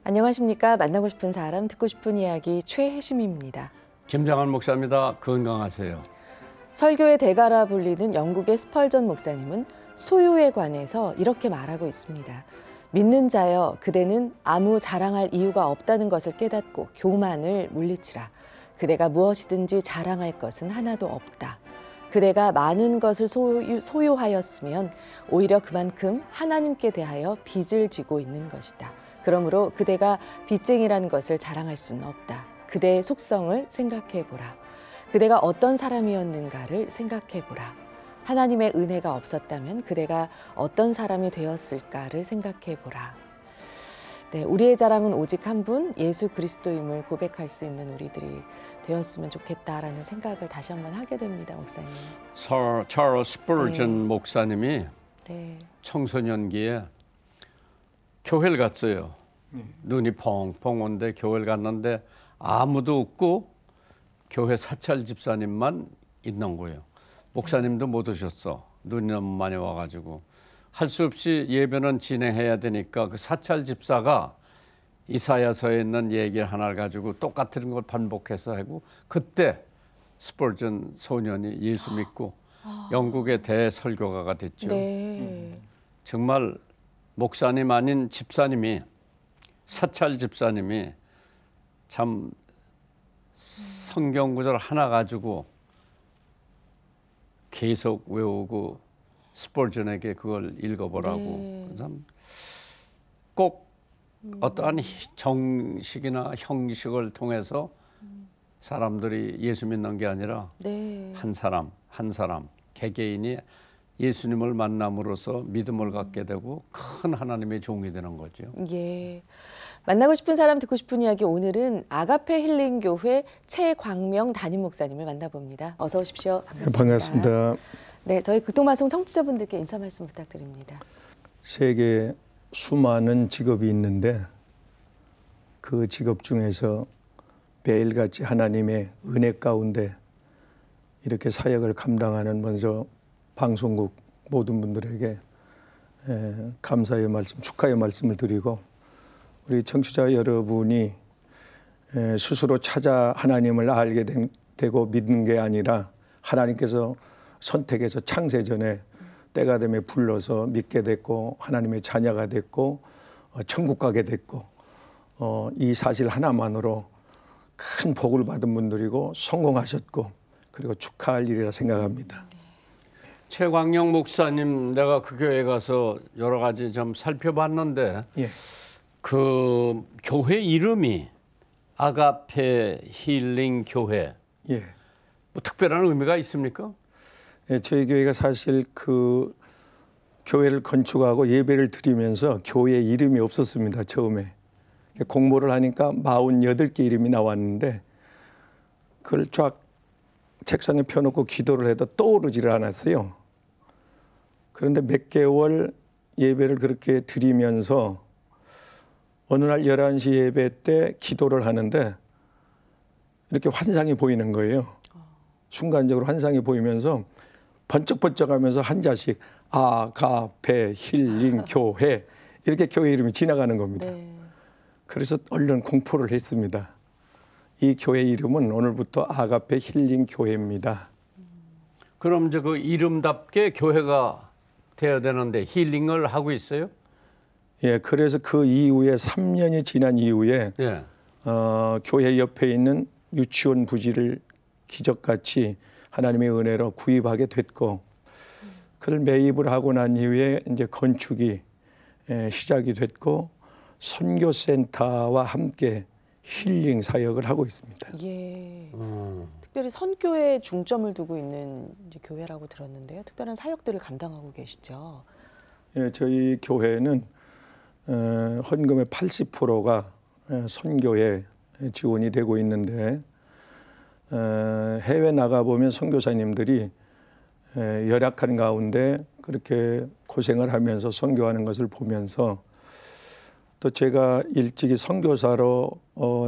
안녕하십니까. 만나고 싶은 사람, 듣고 싶은 이야기 최혜심입니다. 김장한 목사입니다. 건강하세요. 설교의 대가라 불리는 영국의 스펄전 목사님은 소유에 관해서 이렇게 말하고 있습니다. 믿는 자여, 그대는 아무 자랑할 이유가 없다는 것을 깨닫고 교만을 물리치라. 그대가 무엇이든지 자랑할 것은 하나도 없다. 그대가 많은 것을 소유하였으면 오히려 그만큼 하나님께 대하여 빚을 지고 있는 것이다. 그러므로 그대가 빚쟁이라는 것을 자랑할 수는 없다. 그대의 속성을 생각해보라. 그대가 어떤 사람이었는가를 생각해보라. 하나님의 은혜가 없었다면 그대가 어떤 사람이 되었을까를 생각해보라. 네, 우리의 자랑은 오직 한 분, 예수 그리스도임을 고백할 수 있는 우리들이 되었으면 좋겠다라는 생각을 다시 한번 하게 됩니다, 목사님. 서 찰스 스펄전 목사님이 청소년기에 교회를 갔어요. 눈이 펑펑 온데 교회를 갔는데 아무도 없고 교회 사찰 집사님만 있는 거예요. 목사님도 못 오셨어. 눈이 너무 많이 와가지고 할 수 없이 예배는 진행해야 되니까 그 사찰 집사가 이사야서에 있는 얘기 하나를 가지고 똑같은 걸 반복해서 하고, 그때 스펄전 소년이 예수 믿고 영국의 대설교가가 됐죠. 네. 정말 목사님 아닌 집사님이, 사찰 집사님이 참 성경 구절 하나 가지고 계속 외우고 스펄전에게 그걸 읽어보라고. 참 꼭 어떠한 정식이나 형식을 통해서 사람들이 예수 믿는 게 아니라 한 사람 한 사람 개개인이 예수님을 만남으로써 믿음을 갖게 되고 큰 하나님의 종이 되는 거죠. 예. 만나고 싶은 사람, 듣고 싶은 이야기, 오늘은 아가페 힐링교회 최광명 담임 목사님을 만나봅니다. 어서 오십시오. 반갑습니다. 반갑습니다. 네, 저희 극동방송 청취자분들께 인사 말씀 부탁드립니다. 세계에 수많은 직업이 있는데 그 직업 중에서 매일같이 하나님의 은혜 가운데 이렇게 사역을 감당하는 먼저 방송국 모든 분들에게 감사의 말씀, 축하의 말씀을 드리고, 우리 청취자 여러분이 스스로 찾아 하나님을 알게 되고 믿는 게 아니라 하나님께서 선택해서 창세전에 때가 되면 불러서 믿게 됐고 하나님의 자녀가 됐고 천국 가게 됐고, 이 사실 하나만으로 큰 복을 받은 분들이고 성공하셨고, 그리고 축하할 일이라 생각합니다. 최광영 목사님, 내가 그 교회 가서 여러 가지 좀 살펴봤는데 그 교회 이름이 아가페 힐링 교회, 뭐 특별한 의미가 있습니까? 저희 교회가 사실 그 교회를 건축하고 예배를 드리면서 교회 이름이 없었습니다. 처음에 공모를 하니까 48개 이름이 나왔는데 그걸 쫙 책상에 펴놓고 기도를 해도 떠오르지를 않았어요. 그런데 몇 개월 예배를 그렇게 드리면서 어느 날 11시 예배 때 기도를 하는데 이렇게 환상이 보이는 거예요. 순간적으로 환상이 보이면서 번쩍번쩍하면서 한 자씩 아가페 힐링 교회, 이렇게 교회 이름이 지나가는 겁니다. 그래서 얼른 공포를 했습니다. 이 교회 이름은 오늘부터 아가페 힐링 교회입니다. 그럼 이제 그 이름답게 교회가 되어야 되는데 힐링을 하고 있어요? 예, 그래서 그 이후에 3년이 지난 이후에 교회 옆에 있는 유치원 부지를 기적같이 하나님의 은혜로 구입하게 됐고, 그걸 매입을 하고 난 이후에 이제 건축이 시작이 됐고 선교센터와 함께 힐링 사역을 하고 있습니다. 예. 특별히 선교에 중점을 두고 있는 이제 교회라고 들었는데요. 특별한 사역들을 감당하고 계시죠. 예, 저희 교회는 헌금의 80%가 선교에 지원이 되고 있는데, 해외 나가보면 선교사님들이 열악한 가운데 그렇게 고생을 하면서 선교하는 것을 보면서, 또 제가 일찍이 선교사로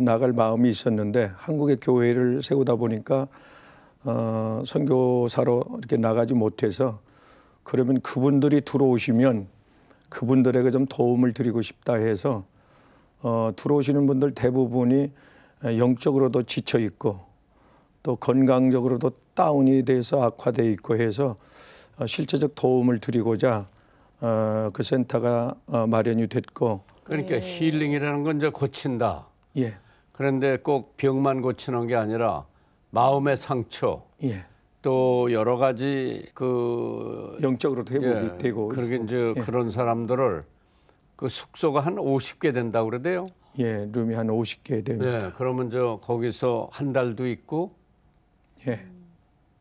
나갈 마음이 있었는데 한국의 교회를 세우다 보니까 선교사로 이렇게 나가지 못해서, 그러면 그분들이 들어오시면 그분들에게 좀 도움을 드리고 싶다 해서 들어오시는 분들 대부분이 영적으로도 지쳐 있고 또 건강적으로도 다운이 돼서 악화돼 있고 해서 실제적 도움을 드리고자 그 센터가 마련이 됐고. 그러니까 힐링이라는 건 이제 고친다. 예. 그런데 꼭 병만 고치는 게 아니라 마음의 상처, 예. 또 여러 가지 그 영적으로도 회복이 되고. 그러게 이제 그런 사람들을 그 숙소가 한 50개 된다고 그러대요. 예, 룸이 한 50개 됩니다. 예, 그러면 저 거기서 한 달도 있고, 예.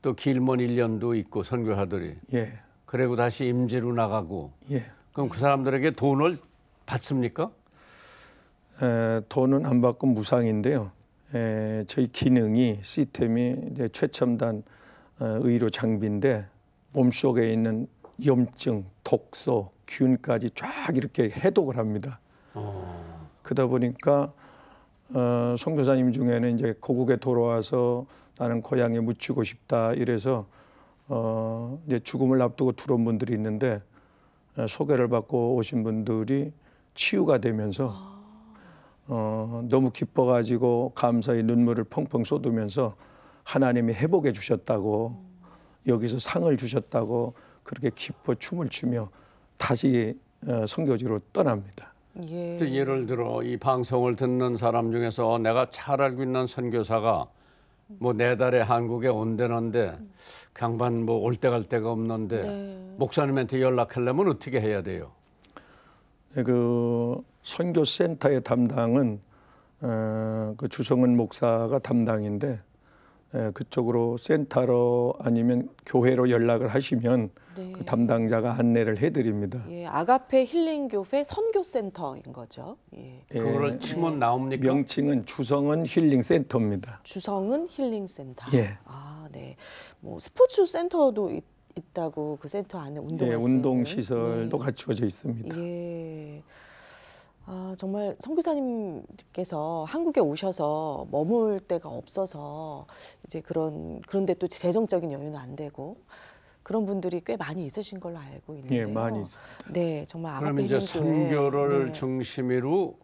또 길면 1년도 있고 선교사들이. 예. 그리고 다시 임지로 나가고. 예. 그럼 그 사람들에게 돈을 받습니까? 돈은 안 받고 무상인데요. 저희 기능이 시스템이 이제 최첨단 의료 장비인데 몸속에 있는 염증, 독소, 균까지 쫙 이렇게 해독을 합니다. 그러다 보니까 선교사님 중에는 이제 고국에 돌아와서 나는 고향에 묻히고 싶다 이래서 이제 죽음을 앞두고 들어온 분들이 있는데 소개를 받고 오신 분들이 치유가 되면서 너무 기뻐가지고 감사의 눈물을 펑펑 쏟으면서 하나님이 회복해 주셨다고 여기서 상을 주셨다고 그렇게 기뻐 춤을 추며 다시 선교지로 떠납니다. 또 예를 들어 이 방송을 듣는 사람 중에서 내가 잘 알고 있는 선교사가 뭐 내달에 한국에 온다는데 강반 뭐 올 때 갈 데가 없는데 목사님한테 연락하려면 어떻게 해야 돼요? 그 선교센터의 담당은 그 주성은 목사가 담당인데 그쪽으로 센터로 아니면 교회로 연락을 하시면 그 담당자가 안내를 해드립니다. 예, 아가페 힐링교회 선교센터인 거죠. 예. 그거를 치면 나옵니까? 명칭은 주성은 힐링센터입니다. 주성은 힐링센터. 예. 아, 네. 뭐 스포츠 센터도 있다고 그 센터 안에 운동할 수 있는. 운동 시설도 갖추어져 있습니다. 예. 아, 정말 선교사님께서 한국에 오셔서 머물 데가 없어서 이제 그런데 또 재정적인 여유는 안 되고 그런 분들이 꽤 많이 있으신 걸로 알고 있는데요. 예, 많이 있습니다. 네, 정말 그럼 이제 선교를 중심으로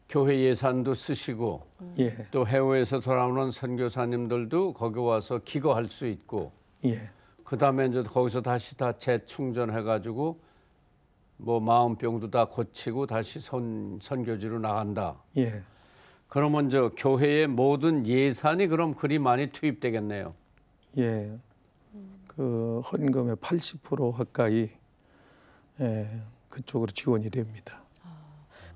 교회 예산도 쓰시고 또 해외에서 돌아오는 선교사님들도 거기 와서 기거할 수 있고 그다음에 이제 거기서 다시 다 재충전해가지고 뭐 마음병도 다 고치고 다시 선교지로 나간다. 그러면 저 교회의 모든 예산이 그럼 그리 많이 투입되겠네요. 예, 그 헌금의 80% 가까이 그쪽으로 지원이 됩니다.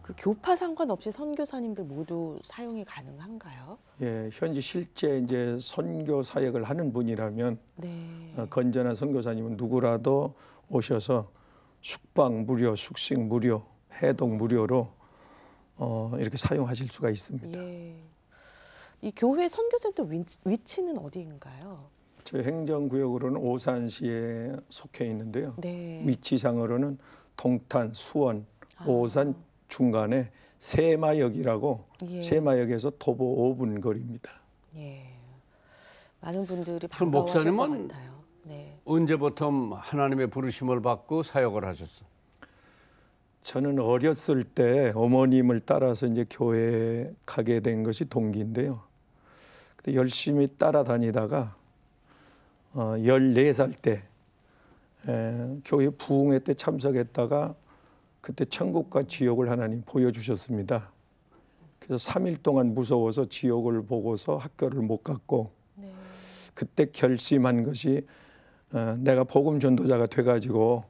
그 교파 상관없이 선교사님들 모두 사용이 가능한가요? 예, 현재 실제 이제 선교 사역을 하는 분이라면 건전한 선교사님은 누구라도 오셔서 숙박 무료, 숙식 무료, 해독 무료로 이렇게 사용하실 수가 있습니다. 예. 이 교회 선교센터 위치는 어디인가요? 저희 행정구역으로는 오산시에 속해 있는데요. 네. 위치상으로는 동탄, 수원, 오산 중간에 세마역이라고 세마역에서 도보 5분 거리입니다. 예. 많은 분들이 그럼 반가워하실 것 목사님은 같아요. 네. 언제부터 하나님의 부르심을 받고 사역을 하셨어요? 저는 어렸을 때 어머님을 따라서 이제 교회에 가게 된 것이 동기인데요. 근데 열심히 따라다니다가 14살 때 교회 부흥회 때 참석했다가 그때 천국과 지옥을 하나님 보여주셨습니다. 그래서 3일 동안 무서워서 지옥을 보고서 학교를 못 갔고 그때 결심한 것이 내가 복음 전도자가 돼가지고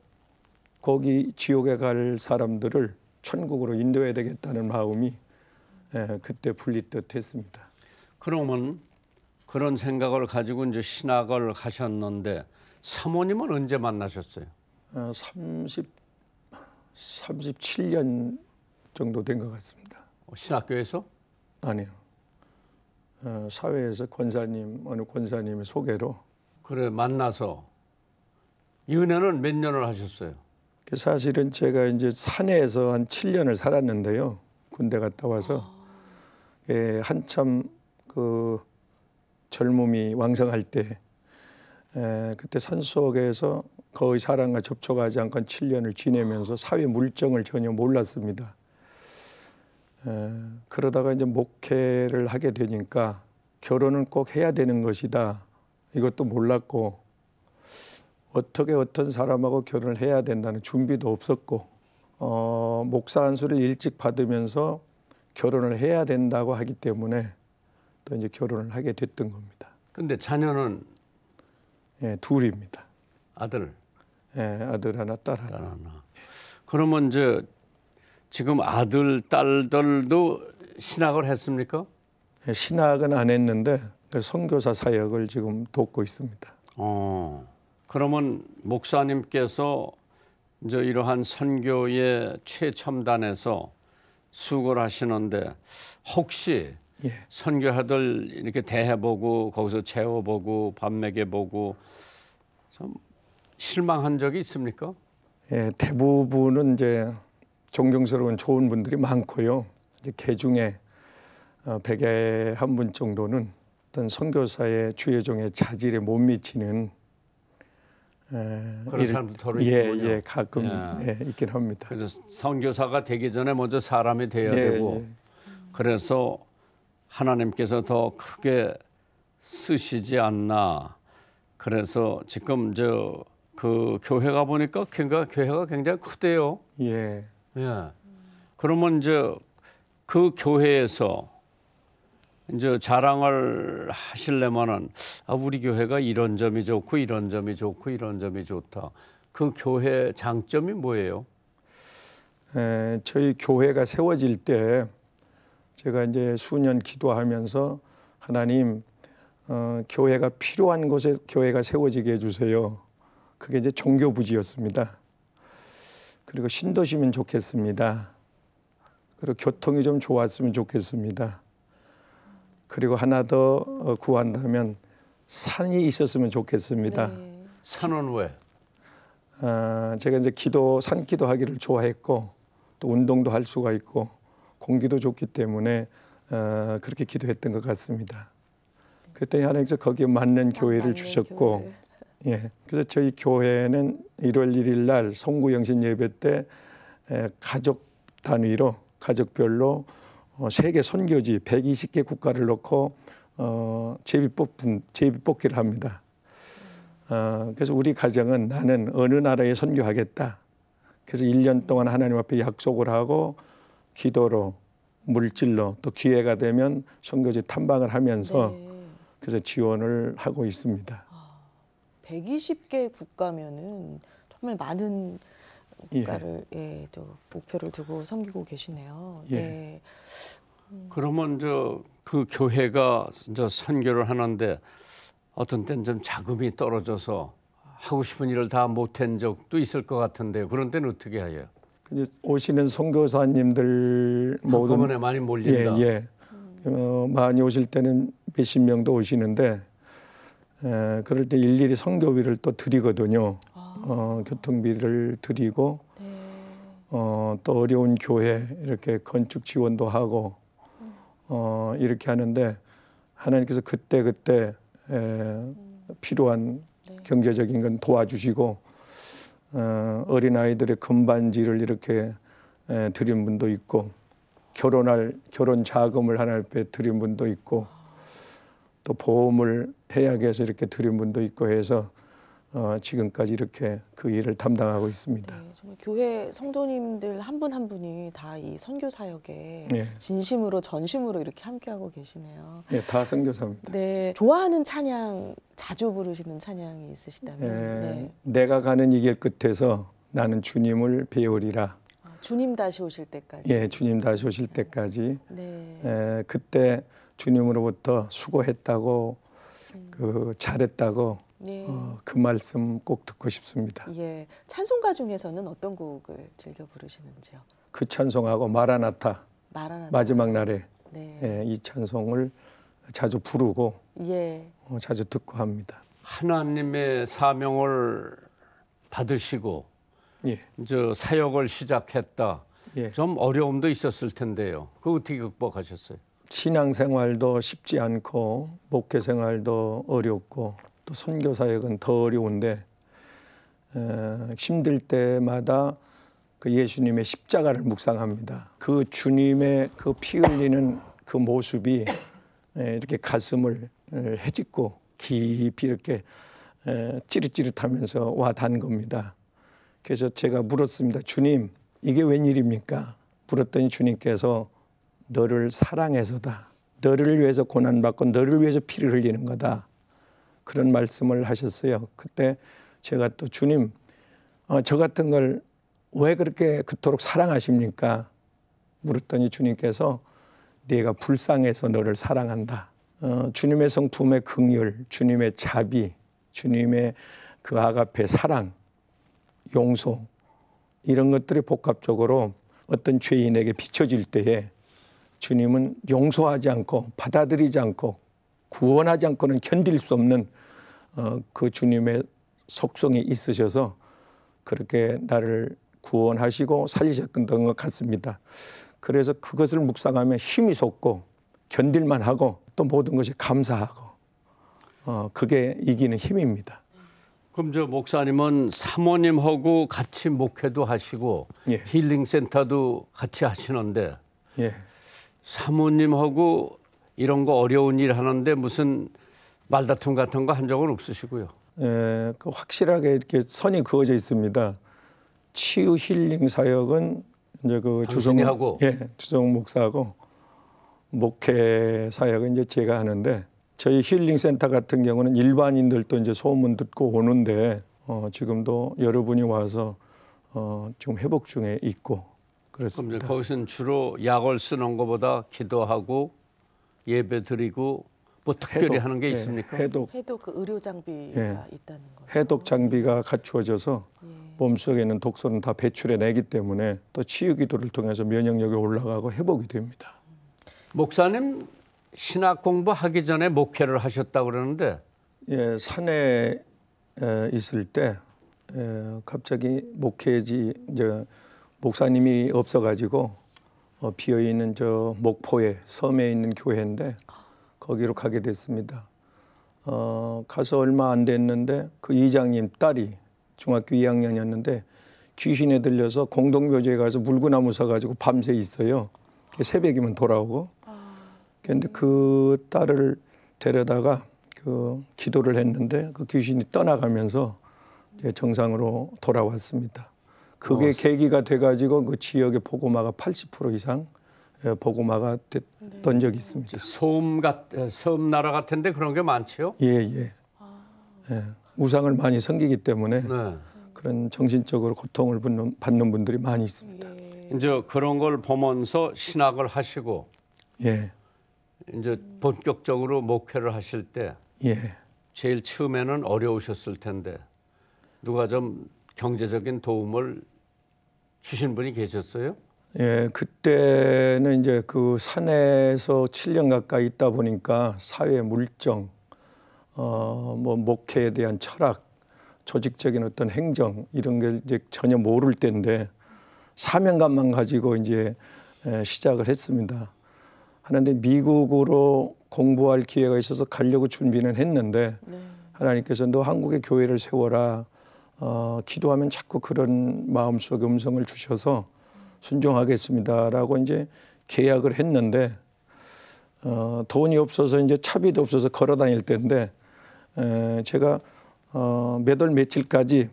거기 지옥에 갈 사람들을 천국으로 인도해야 되겠다는 마음이 그때 풀리듯했습니다. 그러면 그런 생각을 가지고 이제 신학을 가셨는데 사모님은 언제 만나셨어요? 37년 정도 된 것 같습니다. 신학교에서? 아니요. 사회에서 어느 권사님의 소개로. 그래 만나서 연애는 몇 년을 하셨어요? 사실은 제가 이제 산에서 한 7년을 살았는데요. 군대 갔다 와서 한참 그 젊음이 왕성할 때 그때 산속에서 거의 사람과 접촉하지 않고 7년을 지내면서 사회 물정을 전혀 몰랐습니다. 그러다가 이제 목회를 하게 되니까 결혼은 꼭 해야 되는 것이다. 이것도 몰랐고 어떻게 어떤 사람하고 결혼을 해야 된다는 준비도 없었고 목사 안수를 일찍 받으면서 결혼을 해야 된다고 하기 때문에 또 이제 결혼을 하게 됐던 겁니다. 근데 자녀는 예, 둘입니다. 아들. 예, 아들 하나, 딸 하나. 딸 하나. 그러면 이제 지금 아들, 딸들도 신학을 했습니까? 예, 신학은 안 했는데 선교사 사역을 지금 돕고 있습니다. 그러면 목사님께서 이제 이러한 선교의 최첨단에서 수고를 하시는데 혹시 예. 선교하들 이렇게 대해보고 거기서 재워보고 밥 먹여보고 좀 실망한 적이 있습니까? 예, 대부분은 이제 존경스러운 좋은 분들이 많고요. 이제 개 중에 100에 한 분 정도는 어떤 선교사의 주의종의 자질에 못 미치는 그런 사람도 더러 있군요. 예, 가끔 예, 있긴 합니다. 그래서 선교사가 되기 전에 먼저 사람이 돼야 예, 되고 그래서 하나님께서 더 크게 쓰시지 않나. 그래서 지금 그 교회가 보니까 교회가 굉장히 크대요. 예. 예. 그러면 이제 그 교회에서 이제 자랑을 하시려면은 우리 교회가 이런 점이 좋고 이런 점이 좋고 이런 점이 좋다. 그 교회 장점이 뭐예요? 저희 교회가 세워질 때 제가 이제 수년 기도하면서 하나님 교회가 필요한 곳에 교회가 세워지게 해주세요. 그게 이제 종교 부지였습니다. 그리고 신도시면 좋겠습니다. 그리고 교통이 좀 좋았으면 좋겠습니다. 그리고 하나 더 구한다면 산이 있었으면 좋겠습니다. 네. 산은 왜? 제가 이제 산기도 하기를 좋아했고 또 운동도 할 수가 있고 공기도 좋기 때문에 그렇게 기도했던 것 같습니다. 그랬더니 하나님께서 거기에 맞는 교회를 주셨고 예, 그래서 저희 교회는 1월 1일 날 송구영신 예배 때 가족 단위로 가족별로 세계 선교지 120개 국가를 놓고 제비뽑기를 합니다. 그래서 우리 가정은 나는 어느 나라에 선교하겠다. 그래서 1년 동안 하나님 앞에 약속을 하고 기도로 물질로 또 기회가 되면 선교지 탐방을 하면서 그래서 지원을 하고 있습니다. 120개 국가면은 정말 많은 국가를 또 목표를 두고 섬기고 계시네요. 예. 네. 그러면 그 교회가 이제 선교를 하는데 어떤 때는 좀 자금이 떨어져서 하고 싶은 일을 다 못한 적도 있을 것 같은데요. 그런 때는 어떻게 해요? 이제 오시는 선교사님들 모두 한꺼번에 많이 몰린다. 예. 많이 오실 때는 몇십 명도 오시는데 그럴 때 일일이 선교비를 또 드리거든요. 교통비를 드리고 또 어려운 교회 이렇게 건축 지원도 하고 이렇게 하는데 하나님께서 그때 필요한 경제적인 건 도와주시고 어린 아이들의 금반지를 이렇게 드린 분도 있고 결혼 자금을 하나님 앞에 드린 분도 있고 또 보험을 해약해서 이렇게 드린 분도 있고 해서 지금까지 이렇게 그 일을 담당하고 있습니다. 네, 정말 교회 성도님들 한 분 한 분이 다 이 선교 사역에 진심으로 전심으로 이렇게 함께하고 계시네요. 네, 다 선교사입니다. 네, 좋아하는 찬양 자주 부르시는 찬양이 있으시다면? 내가 가는 이 길 끝에서 나는 주님을 배우리라. 주님 다시 오실 때까지. 예, 주님 다시 오실 때까지. 네. 그때 주님으로부터 수고했다고 잘했다고 그 말씀 꼭 듣고 싶습니다. 예, 찬송가 중에서는 어떤 곡을 즐겨 부르시는지요? 그 찬송하고 마라나타, 마지막 날에 네. 이 찬송을 자주 부르고 예. 자주 듣고 합니다. 하나님의 사명을 받으시고 이제 사역을 시작했다. 좀 어려움도 있었을 텐데요. 그거 어떻게 극복하셨어요? 신앙생활도 쉽지 않고 목회생활도 어렵고 또 선교사역은 더 어려운데 힘들 때마다 그 예수님의 십자가를 묵상합니다. 그 주님의 그 피 흘리는 그 모습이 이렇게 가슴을 헤집고 깊이 이렇게 찌릿찌릿하면서 와 닿은 겁니다. 그래서 제가 물었습니다. 주님, 이게 웬일입니까? 물었더니 주님께서 너를 사랑해서다. 너를 위해서 고난받고 너를 위해서 피를 흘리는 거다. 그런 말씀을 하셨어요. 그때 제가 또 주님, 저 같은 걸 왜 그렇게 그토록 사랑하십니까? 물었더니 주님께서 네가 불쌍해서 너를 사랑한다. 주님의 성품의 긍휼, 주님의 자비, 주님의 그 아가페 사랑, 용서 이런 것들이 복합적으로 어떤 죄인에게 비춰질 때에 주님은 용서하지 않고 받아들이지 않고 구원하지 않고는 견딜 수 없는 그 주님의 속성이 있으셔서 그렇게 나를 구원하시고 살리셨던 것 같습니다. 그래서 그것을 묵상하면 힘이 솟고 견딜만 하고 또 모든 것이 감사하고 그게 이기는 힘입니다. 그럼 저 목사님은 사모님하고 같이 목회도 하시고 예. 힐링센터도 같이 하시는데 예. 사모님하고 이런 거 어려운 일 하는데 무슨 말다툼 같은 거 한 적은 없으시고요? 그 확실하게 이렇게 선이 그어져 있습니다. 치유 힐링 사역은 이제 그 주성 목사하고 목회 사역은 이제 제가 하는데 저희 힐링 센터 같은 경우는 일반인들도 이제 소문 듣고 오는데 지금도 여러분이 와서 지금 회복 중에 있고 그렇습니다. 그럼 거기서는 주로 약을 쓰는 것보다 기도하고 예배 드리고 뭐 특별히 하는 게 있습니까? 해독 그 의료 장비가 있다는 거죠. 해독 장비가 갖추어져서 몸속에 있는 독소는 다 배출해내기 때문에 또 치유 기도를 통해서 면역력이 올라가고 회복이 됩니다. 목사님 신학 공부하기 전에 목회를 하셨다고 그러는데 예, 산에 있을 때 갑자기 목회지 이제 목사님이 없어가지고 비어 있는 저 목포에 섬에 있는 교회인데 거기로 가게 됐습니다. 가서 얼마 안 됐는데 그 이장님 딸이 중학교 2학년이었는데 귀신에 들려서 공동묘지에 가서 물구나무 서가지고 밤새 있어요. 새벽이면 돌아오고. 그런데 그 딸을 데려다가 그 기도를 했는데 그 귀신이 떠나가면서 이제 정상으로 돌아왔습니다. 그게 계기가 돼가지고 그 지역의 복음화가 80% 이상 복음화가 됐던 적이 있습니다. 섬 나라 같은데 그런 게 많죠? 예. 우상을 많이 섬기기 때문에 그런 정신적으로 고통을 받는 분들이 많이 있습니다. 이제 그런 걸 보면서 신학을 하시고 이제 본격적으로 목회를 하실 때 제일 처음에는 어려우셨을 텐데 누가 좀 경제적인 도움을 주신 분이 계셨어요? 예, 그때는 이제 그 산에서 7년 가까이 있다 보니까 사회 물정, 뭐 목회에 대한 철학, 조직적인 어떤 행정 이런 게 이제 전혀 모를 때인데 사명감만 가지고 이제 시작을 했습니다. 하는데 미국으로 공부할 기회가 있어서 가려고 준비는 했는데 하나님께서 너 한국에 교회를 세워라. 기도하면 자꾸 그런 마음속 음성을 주셔서 순종하겠습니다라고 이제 계약을 했는데 돈이 없어서 이제 차비도 없어서 걸어 다닐 때인데 제가 몇 월 며칠까지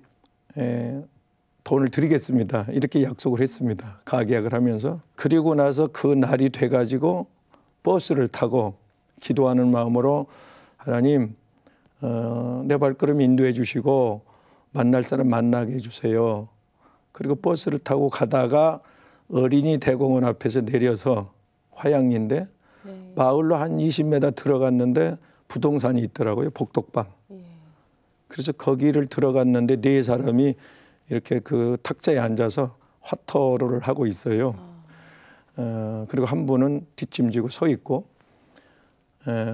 돈을 드리겠습니다. 이렇게 약속을 했습니다. 가계약을 하면서. 그리고 나서 그 날이 돼가지고 버스를 타고 기도하는 마음으로 하나님 내 발걸음 인도해 주시고 만날 사람 만나게 해주세요. 그리고 버스를 타고 가다가 어린이 대공원 앞에서 내려서 화양리인데 마을로 한 20m 들어갔는데 부동산이 있더라고요. 복덕방. 그래서 거기를 들어갔는데 네 사람이 이렇게 그 탁자에 앉아서 화토를 하고 있어요. 그리고 한 분은 뒷짐지고 서 있고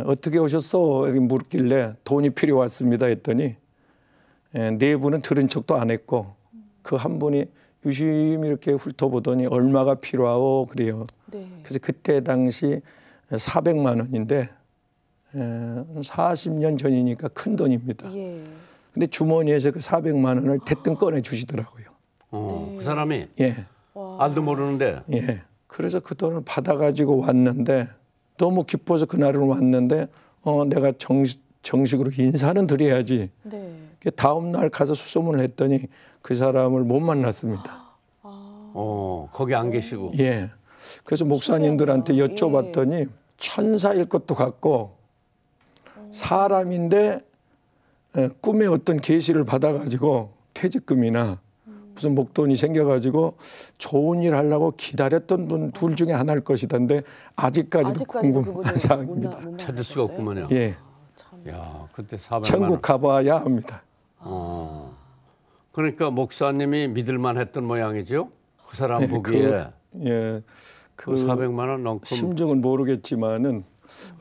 어떻게 오셨어? 이렇게 물었길래 돈이 필요했습니다 했더니 네 분은 들은 척도 안 했고 그 한 분이 유심히 이렇게 훑어보더니 얼마가 필요하오 그래요. 그래서 그때 당시 400만 원인데 40년 전이니까 큰 돈입니다. 근데 주머니에서 그 400만 원을 대뜸 꺼내 주시더라고요. 그 사람이 예. 알도 모르는데 그래서 그 돈을 받아가지고 왔는데 너무 기뻐서 그날은 왔는데 내가 정식으로 인사는 드려야지. 네. 다음 날 가서 수소문을 했더니 그 사람을 못 만났습니다. 거기 안 계시고. 예. 그래서 목사님들한테 여쭤봤더니 천사일 것도 같고 사람인데 꿈에 어떤 계시를 받아가지고 퇴직금이나 무슨 목돈이 생겨가지고 좋은 일 하려고 기다렸던 분 둘 중에 하나일 것이던데 아직까지도 궁금한 사항입니다. 찾을 수가 없구만요. 예. 야, 그때 400만 원. 천국 가봐야 합니다. 그러니까 목사님이 믿을만 했던 모양이죠. 그 사람 보기에 그 400만 원 넘고 심정은 모르겠지만은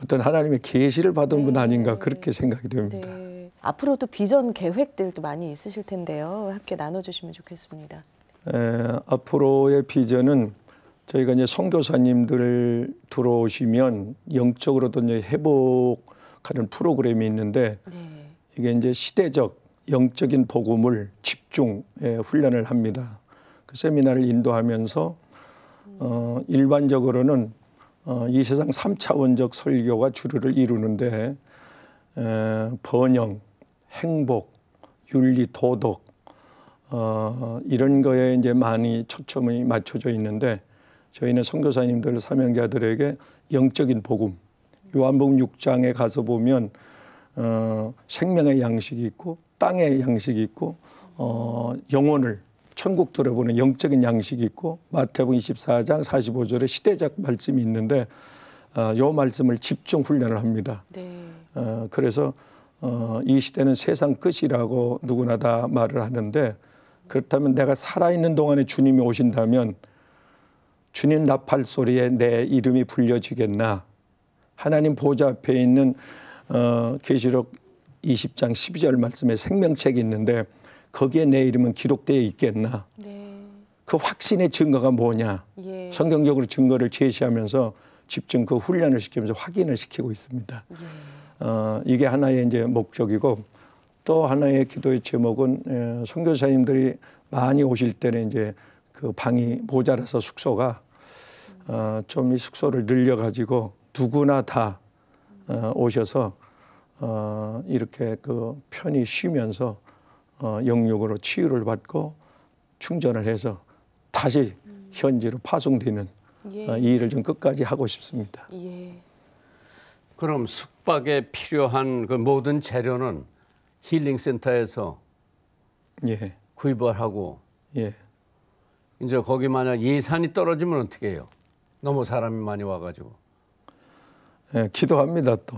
어떤 하나님의 계시를 받은 분 아닌가 그렇게 생각이 됩니다. 네. 앞으로도 비전 계획들도 많이 있으실 텐데요. 함께 나눠주시면 좋겠습니다. 앞으로의 비전은 저희가 이제 선교사님들 들어오시면 영적으로도 이제 회복하는 프로그램이 있는데 이게 이제 시대적 영적인 복음을 집중 훈련을 합니다. 그 세미나를 인도하면서 일반적으로는 이 세상 3차원적 설교가 주류를 이루는데 번영, 행복, 윤리, 도덕 이런 거에 이제 많이 초점이 맞춰져 있는데 저희는 선교사님들 사명자들에게 영적인 복음 요한복음 6장에 가서 보면 생명의 양식이 있고 땅의 양식이 있고 영혼을 천국 들어보는 영적인 양식이 있고 마태복음 24장 45절에 시대적 말씀이 있는데 요 말씀을 집중 훈련을 합니다. 그래서 이 시대는 세상 끝이라고 누구나 다 말을 하는데 그렇다면 내가 살아있는 동안에 주님이 오신다면 주님 나팔 소리에 내 이름이 불려지겠나. 하나님 보좌 앞에 있는 계시록 20장 12절 말씀에 생명책이 있는데 거기에 내 이름은 기록되어 있겠나. 그 확신의 증거가 뭐냐. 성경적으로 증거를 제시하면서 집중 그 훈련을 시키면서 확인을 시키고 있습니다. 이게 하나의 이제 목적이고 또 하나의 기도의 제목은 선교사님들이 많이 오실 때는 이제 그 방이 모자라서 숙소가 좀 이 숙소를 늘려가지고 누구나 다 오셔서 이렇게 그 편히 쉬면서 영육으로 치유를 받고 충전을 해서 다시 현지로 파송되는 이 일을 좀 끝까지 하고 싶습니다. 그럼 숙박에 필요한 그 모든 재료는 힐링센터에서 구입을 하고 이제 거기 만약 예산이 떨어지면 어떻게 해요? 너무 사람이 많이 와가지고. 기도합니다 또.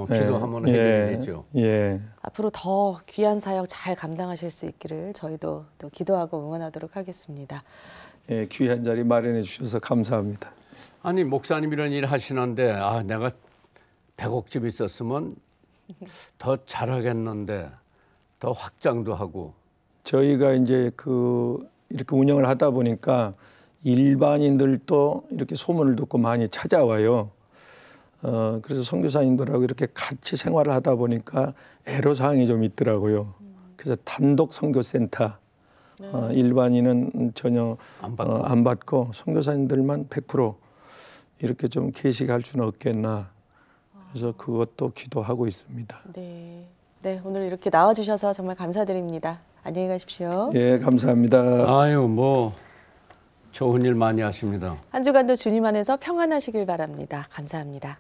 기도하면 해결되죠. 앞으로 더 귀한 사역 잘 감당하실 수 있기를 저희도 또 기도하고 응원하도록 하겠습니다. 귀한 자리 마련해 주셔서 감사합니다. 아니 목사님 이런 일 하시는데 내가 100억집 있었으면 더 잘하겠는데 더 확장도 하고. 저희가 이제 이렇게 운영을 하다 보니까 일반인들도 이렇게 소문을 듣고 많이 찾아와요. 그래서 선교사님들하고 이렇게 같이 생활을 하다 보니까 애로사항이 좀 있더라고요. 그래서 단독 선교센터 일반인은 전혀 안 받고 선교사님들만 100% 이렇게 좀 개식할 수는 없겠나. 그래서 그것도 기도하고 있습니다. 네, 오늘 이렇게 나와주셔서 정말 감사드립니다. 안녕히 가십시오. 감사합니다. 아유, 좋은 일 많이 하십니다. 한 주간도 주님 안에서 평안하시길 바랍니다. 감사합니다.